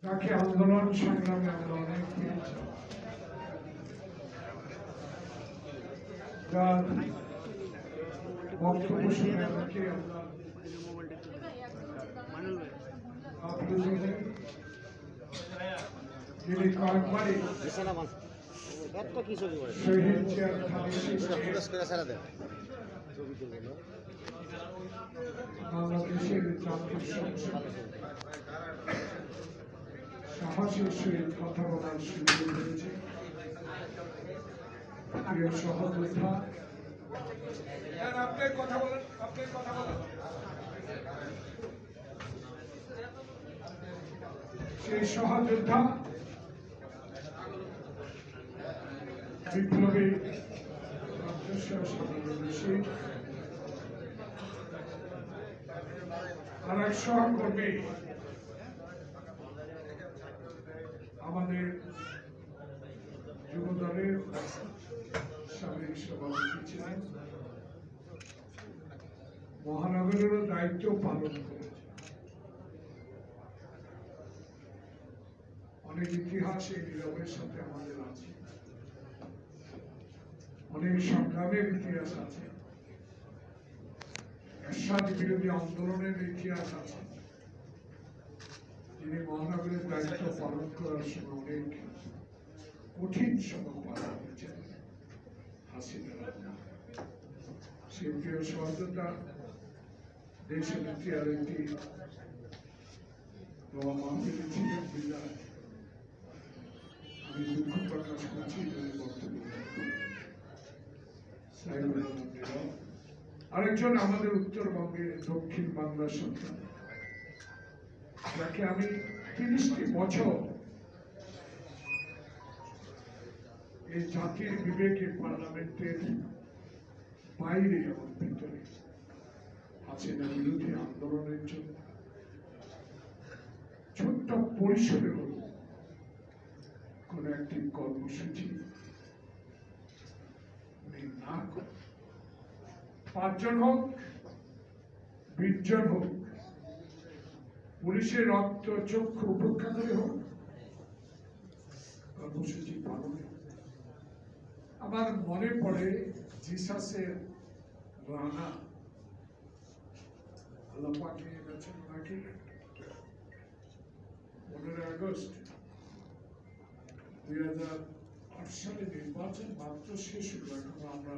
তাকে আন্দোলন সংগ্রামে আমরা অনেক পেয়েছি। তার বক্তব্য শুনে অনেকে আমরা যিনি কয়েকবারই শহীদ জিয়ার বাংলাদেশের জাতীয় সংসদ সাহসের সহিত কথা বলার সুযোগ হয়েছে। প্রিয় সহযোদ্ধা, সেই সহযোদ্ধা বিপ্লবী আর এক সহকর্মী আমাদের যুব দলের সাবেক সভাপতি ছিলেন, মহানগরেরও দায়িত্ব পালন করেছে। অনেক ইতিহাস এই নীরবের সাথে আমাদের আছে, অনেক সংগ্রামের ইতিহাস আছে, এরশাদ বিরোধী আন্দোলনের ইতিহাস আছে। তিনি মহানগরের দায়িত্ব পালন করার সময় অনেক কঠিন সময় পালন করেছেন হাসিনা। সেই প্রিয় সহযোদ্ধা দেশের নেত্রী আরেকটি দোয়া মাহফিলে ছিলেন বিদায়। আমি দুঃখ প্রকাশ করছি বক্তব্য। আরেকজন আমাদের উত্তরবঙ্গের দক্ষিণ বাংলার সন্তান, যাকে আমি 30টি বছর এই জাতির বিবেকে পার্লামেন্টের বাইরে এবং ভিতরে হাসিনা বিরোধী আন্দোলনের জন্য ছোট্ট পরিসরে হল কোন একটি কর্মসূচি না করে 5 জন হোক 20 জন হোক, পুলিশের রক্ত চক্ষু উপেক্ষা করে হোক কর্মসূচি পালনে। আমার মনে পড়ে জিসাসের রানা, আল্লাহ পাক নিয়ে গেছেন নাকি 15 আগস্ট 2008 সালে নির্বাচন মাত্র শেষ হলো, এখন আমরা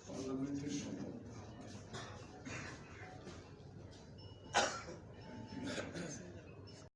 পার্লামেন্টের শপথ